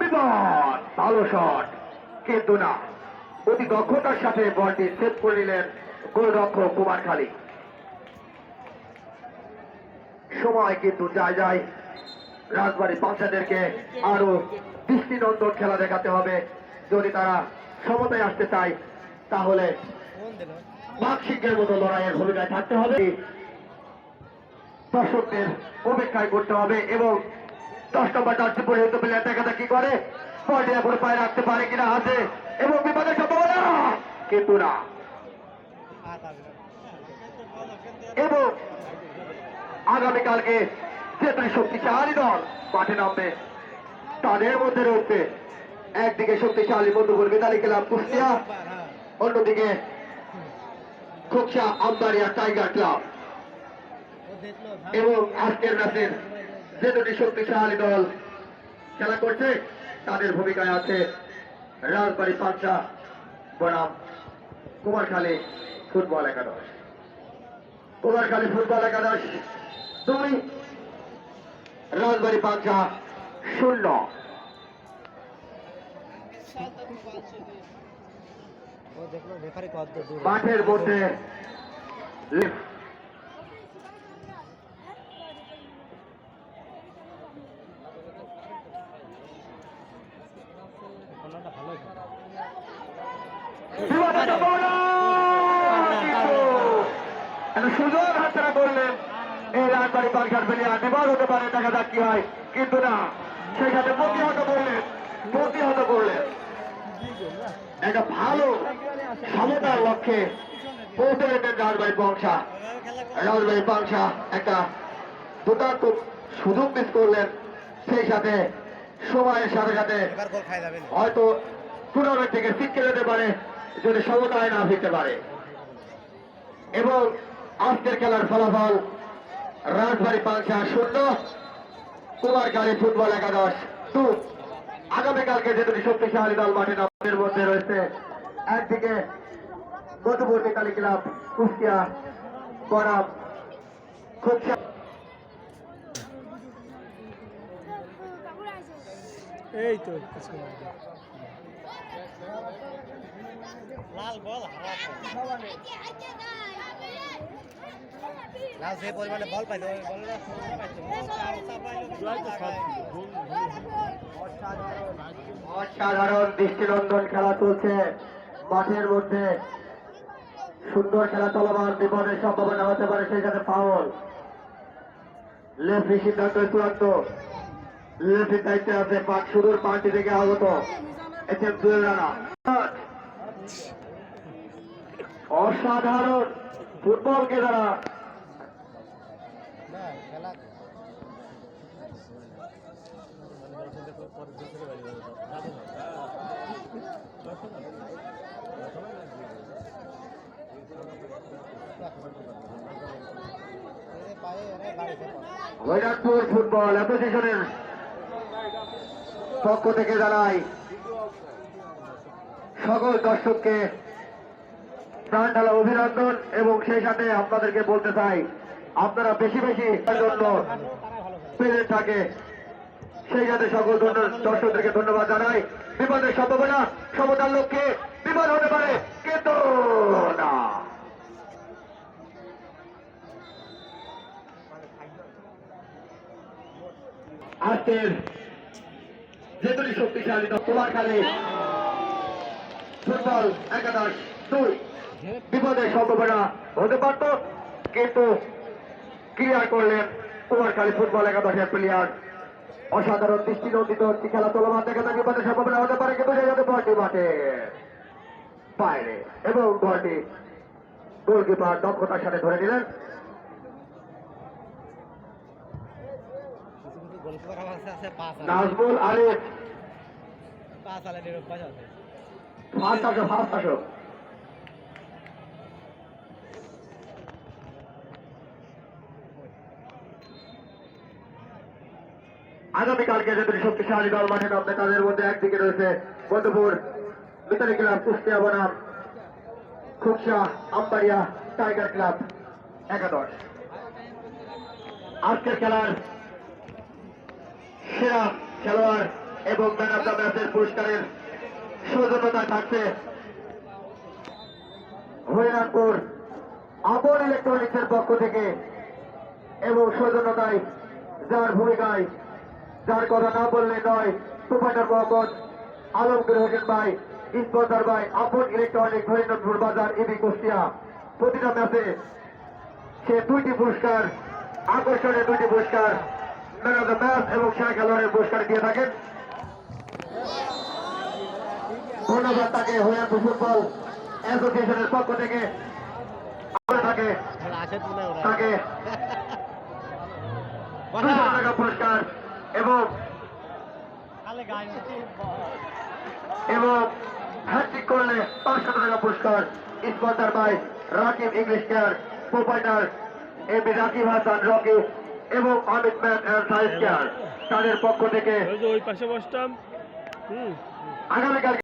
বিপদ, ভালো শট, কিন্তু না, অতি দক্ষতার সাথে বলটি সেভ করে নিলেন গোলরক্ষক কুমারখালী। সময় কিন্তু যায় রাজবাড়ী বাচ্চাদেরকে আরো দৃষ্টিনন্দন খেলা দেখাতে হবে। যদি তারা সমতায় আসতে চায় তাহলে বার্ষিকের মতো লড়াইয়ের ভূমিকায় থাকতে হবে, দর্শকদের অপেক্ষায় করতে হবে এবং 10 নম্বর জার্সি পরিহিত প্লেয়ার দেখা কি করে, বলটি এখন পায়ে রাখতে পারে কিনা হাতে, এবং বিপদের সম্ভাবনা, কিন্তু না, এবং আগামীকালকে যে দুই শক্তিশালী দল মাঠে নামবে তাদের মধ্যে রয়েছে একদিকে শক্তিশালী মধুপুর মিতালি ক্লাব কুষ্টিয়া, অন্যদিকে খোকসা আমবাড়িয়া টাইগার ক্লাব। এবং আজকের ম্যাচের যে দুটি শক্তিশালী দল খেলা করছে তাদের ভূমিকায় আছে রাজবাড়ী পাঁচা বনাম কুমারখালী ফুটবল একাদশ। কুমারখালী ফুটবল একাদশ 2, রাজবাড়ী পাঁচা 0। মাঠের মধ্যে সুযোগ হাতছাড়া করলেন এই রাজবাড়ী পাঁচঘাট প্লেয়ার, বিপদ হতে পারে, দেখা যাক কি হয়, কিন্তু না, সেই সাথে প্রতিহত করলেন একটা ভালো সমতার লক্ষ্যে পৌঁছে যেতেন রাজবাড়ী পাংশা একটা দুর্দান্ত সুযোগ মিস করলেন। সেই সাথে সময়ের সাথে সাথে হয়তো টুর্নামেন্ট থেকে ছিটকে যেতে পারে যদি সমতায় না ফিরতে পারে। এবং আজকের খেলার ফলাফল রাজবাড়ী পাংশা 0, কুমারখালী ফুটবল একাদশ 2। আগামীকালকে যে দুটি শক্তিশালী দল মাঠে নামের মধ্যে রয়েছে একদিকে মধুপুর মিতালি ক্লাব কুষ্টিয়া বনাম খোকসা। এই তো লাল বল লাল যে পরিমাণে বল পাইলো অসাধারণ দৃষ্টিনন্দন খেলা চলছে মাঠের মধ্যে, সুন্দর খেলা চলমান, বিপদের সম্ভাবনা হতে পারে, সেই সাথে ফাউল। লেফ্রি সিদ্ধান্ত চূড়ান্ত, লেফ্রির দায়িত্বে আছে সুদূর পার্টি থেকে আগত এসএম জুয়েল রানা। অসাধারণ ফুটবলকে তারা হরিরাজপুর ফুটবল অ্যাসোসিয়েশনের পক্ষ থেকে জানাই সকল দর্শককে প্রাণ ঢালা অভিনন্দন, এবং সেই সাথে আপনাদেরকে বলতে চাই আপনারা বেশি জন্য প্রেজেন্ট থাকে, সেই সাথে সকল দর্শকদেরকে ধন্যবাদ জানাই। বিপদের সম্ভাবনা, সমতার লক্ষ্যে বিপদ হতে পারে, কিন্তু না, আজকের যে দুটি শক্তিশালী দল কুমারখালী ফুটবল একাদশ 2, বিপদের সম্ভাবনা হতে পারত, কিন্তু ক্লিয়ার করলেন কুমারখালী ফুটবল একাদশের প্লেয়ার। অসাধারণ দৃষ্টিনন্দিত খেলা চলমান, দেখা যায় বিপদের সম্ভাবনা হতে পারে, কিন্তু সেই সাথে বলটি মাঠে বাইরে, এবং বলটি গোলকিপার দক্ষতার সাথে ধরে নিলেন। নাজমুল আলিফ আগামীকালকে যে দুটি শক্তিশালী দল মাঠে নামবে তাদের মধ্যে একদিকে রয়েছে মধুপুর মিতালি ক্লাব কুষ্টিয়া বনাম খোকসা আমবাড়িয়া টাইগার ক্লাব একাদশ। আজকের খেলার সেরা খেলোয়াড় এবং ম্যান অফ দ্য ম্যাচের পুরস্কারের সৌজন্যতায় থাকছে হরিনাথপুর আপন ইলেকট্রনিক্সের পক্ষ থেকে এবং সৌজন্যতায় যার ভূমিকায় যার কথা না বললে নয় সুপাইটার মোহাম্মদ আলমগীর হোসেন ভাই স্পন্সর ভাই আপন ইলেকট্রনিক্স হরিনাথপুর বাজার ইবি কুষ্টিয়া প্রতিটা ম্যাচে সে দুইটি পুরস্কার আকর্ষণীয় দুইটি পুরস্কার ম্যান অফ দ্য ম্যাচ এবং সেরা খেলোয়াড়ের পুরস্কার দিয়ে থাকেন। ধন্যবাদ তাকে হরিয়ানপুর ফুটবল অ্যাসোসিয়েশনের পক্ষ থেকে তাকে 200 টাকা পুরস্কার এবং হ্যাট্রিক করলে 500 টাকা পুরস্কার sponsor by Rakib English care proprietor AB Rakib Hasan Rocky এবং Amit man and science care তাদের পক্ষ থেকে ওই পাশে বসতাম আগামীকাল